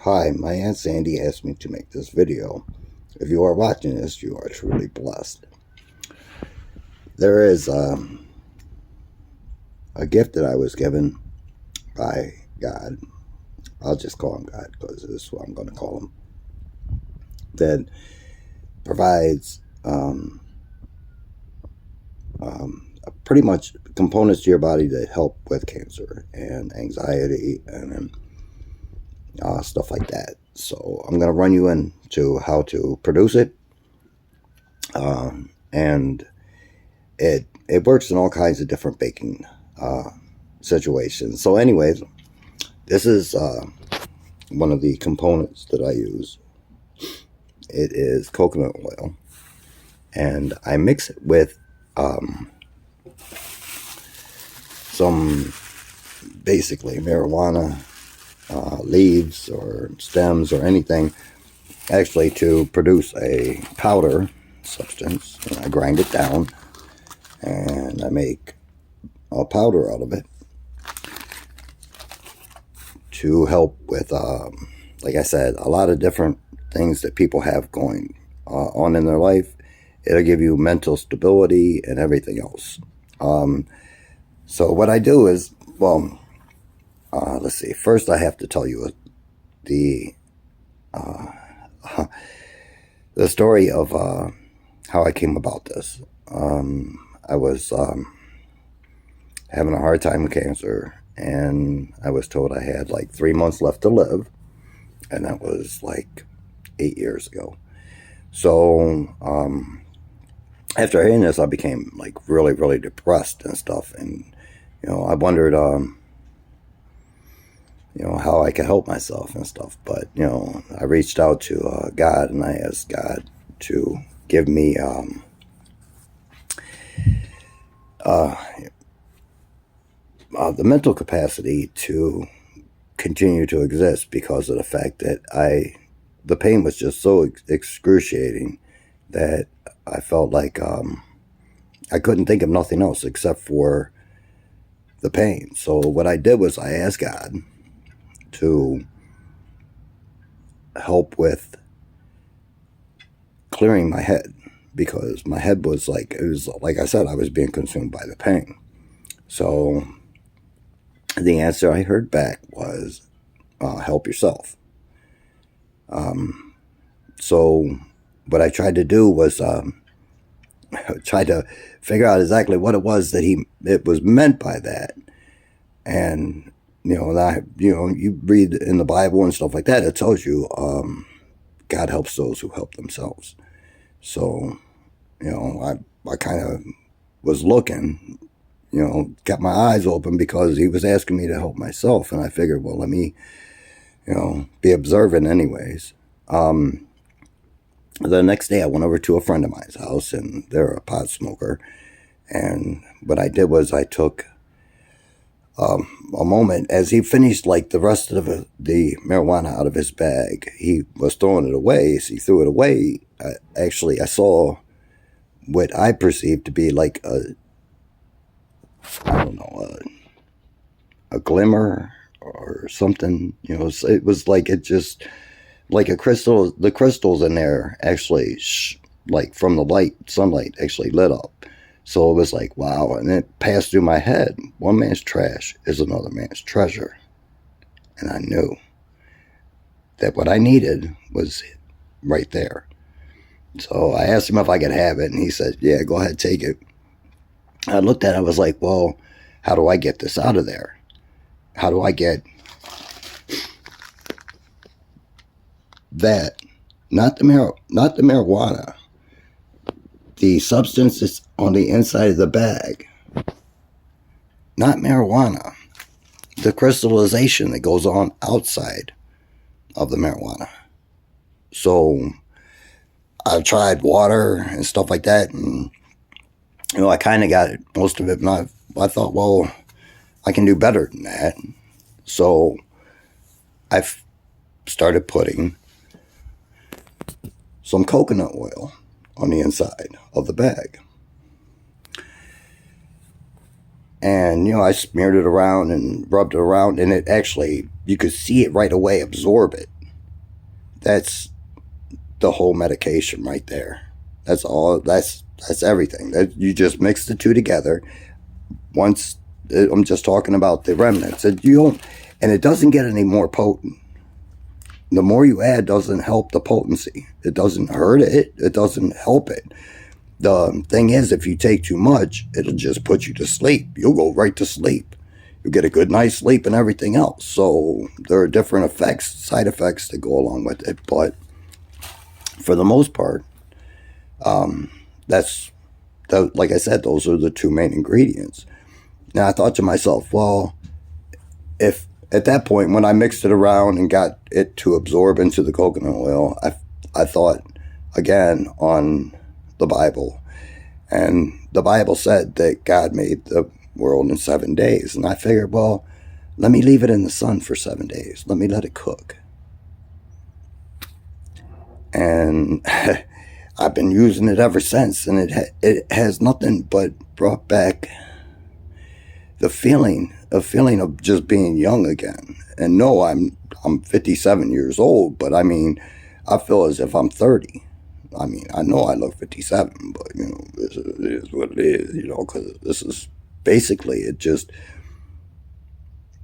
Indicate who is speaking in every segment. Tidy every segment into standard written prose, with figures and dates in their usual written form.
Speaker 1: Hi, my Aunt Sandy asked me to make this video. If you are watching this, you are truly blessed. There is a gift that I was given by God. I'll just call him God because this is what I'm going to call him. That provides pretty much components to your body that help with cancer and anxiety and stuff like that. So I'm going to run you into how to produce it. And it works in all kinds of different baking situations. So anyways, this is one of the components that I use. It is coconut oil, and I mix it with some basically marijuana leaves or stems or anything, actually, to produce a powder substance. And I grind it down and I make a powder out of it to help with, like I said, a lot of different things that people have going on in their life. It'll give you mental stability and everything else. So what I do is, well, let's see. First, I have to tell you the story of how I came about this. I was having a hard time with cancer, and I was told I had like 3 months left to live, and that was like 8 years ago. So after hearing this, I became like really, really depressed and stuff, and I wondered how I could help myself and stuff. But I reached out to God, and I asked God to give me the mental capacity to continue to exist, because of the fact that the pain was just so excruciating that I felt like I couldn't think of nothing else except for the pain. So what I did was I asked God to help with clearing my head, because my head was like I said, I was being consumed by the pain. So the answer I heard back was help yourself. So what I tried to do was try to figure out exactly what it was that it was meant by that. And you read in the Bible and stuff like that, it tells you God helps those who help themselves. So I kind of was looking, got my eyes open, because he was asking me to help myself, and I figured, well, let me be observant anyways. The next day I went over to a friend of mine's house, and they're a pot smoker, and what I did was I took a moment as he finished like the rest of the marijuana out of his bag. He was throwing it away. So he threw it away. Actually, I saw what I perceived to be like a glimmer or something. It was like it just like a crystal. The crystals in there actually, like from the sunlight actually lit up. So it was like, wow. And it passed through my head. One man's trash is another man's treasure. And I knew that what I needed was right there. So I asked him if I could have it, and he said, yeah, go ahead, take it. I looked at it, I was like, well, how do I get this out of there? How do I get that? Not the marijuana. The substance that's on the inside of the bag. Not marijuana. The crystallization that goes on outside of the marijuana. So I tried water and stuff like that, and I kind of got most of it, and I thought, well, I can do better than that. So I started putting some coconut oil on the inside of the bag. And, I smeared it around and rubbed it around, and it actually, you could see it right away absorb it. that's the whole medication right there. That's all. That's everything. That you just mix the two together. Once I'm just talking about the remnants, and you don't, and it doesn't get any more potent. The more you add doesn't help the potency. It doesn't hurt it. It doesn't help it. The thing is, if you take too much, it'll just put you to sleep. You'll go right to sleep. You get a good night's sleep and everything else. So there are different effects, side effects that go along with it. But for the most part, like I said, those are the two main ingredients. Now I thought to myself, well, if at that point when I mixed it around and got it to absorb into the coconut oil, I thought again on the Bible, and the Bible said that God made the world in 7 days, and I figured, well, let me leave it in the sun for 7 days. Let me let it cook. And I've been using it ever since, and it has nothing but brought back the feeling of just being young again. And no, I'm 57 years old, but I mean, I feel as if I'm 30. I mean, I know I look 57, but, you know, it is what it is, you know, because this is basically, it just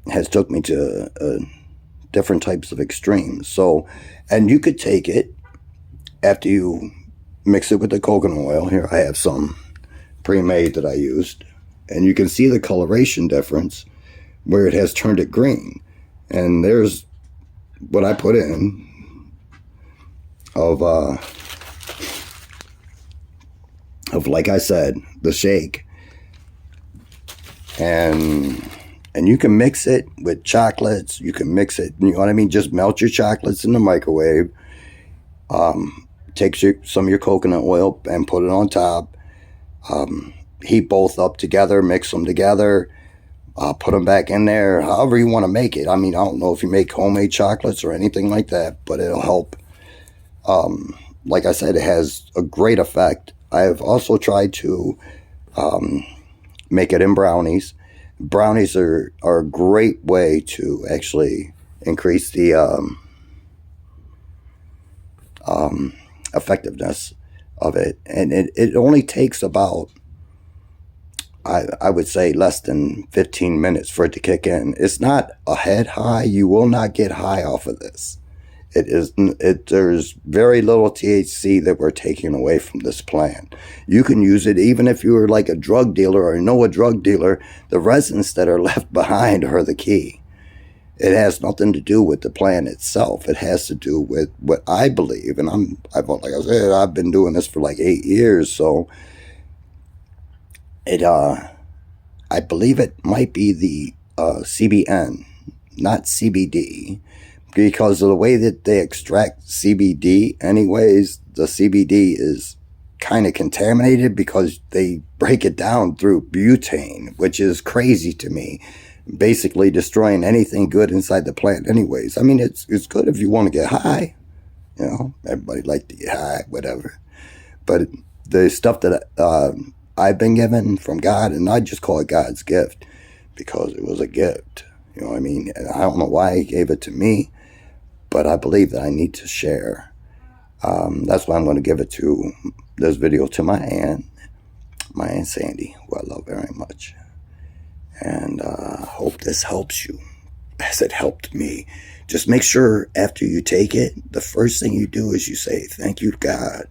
Speaker 1: has took me to different types of extremes. So, and you could take it after you mix it with the coconut oil. Here I have some pre-made that I used, and you can see the coloration difference where it has turned it green. And there's what I put in of like I said, the shake. And you can mix it with chocolates. You can mix it, you know what I mean? Just melt your chocolates in the microwave. Take some of your coconut oil and put it on top. Heat both up together, mix them together. Put them back in there, however you want to make it. I mean, I don't know if you make homemade chocolates or anything like that, but it'll help. Like I said, it has a great effect. I've also tried to make it in brownies. Brownies are a great way to actually increase the effectiveness of it. And it only takes about, I would say, less than 15 minutes for it to kick in. It's not a head high. You will not get high off of this. There's very little THC that we're taking away from this plant. You can use it even if you were like a drug dealer or know a drug dealer. The resins that are left behind are the key. It has nothing to do with the plant itself. It has to do with what I believe. And like I said, I've been doing this for like 8 years. So I believe it might be the CBN, not CBD. Because of the way that they extract CBD anyways, the CBD is kind of contaminated because they break it down through butane, which is crazy to me. Basically destroying anything good inside the plant anyways. I mean, it's good if you want to get high. You know, everybody like to get high, whatever. But the stuff that I've been given from God, and I just call it God's gift because it was a gift. You know what I mean? And I don't know why he gave it to me, but I believe that I need to share. That's why I'm going to give this video to my Aunt Sandy, who I love very much. And I hope this helps you as it helped me. Just make sure after you take it, the first thing you do is you say, thank you, God.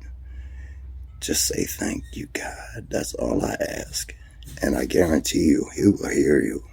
Speaker 1: Just say, thank you, God. That's all I ask. And I guarantee you, he will hear you.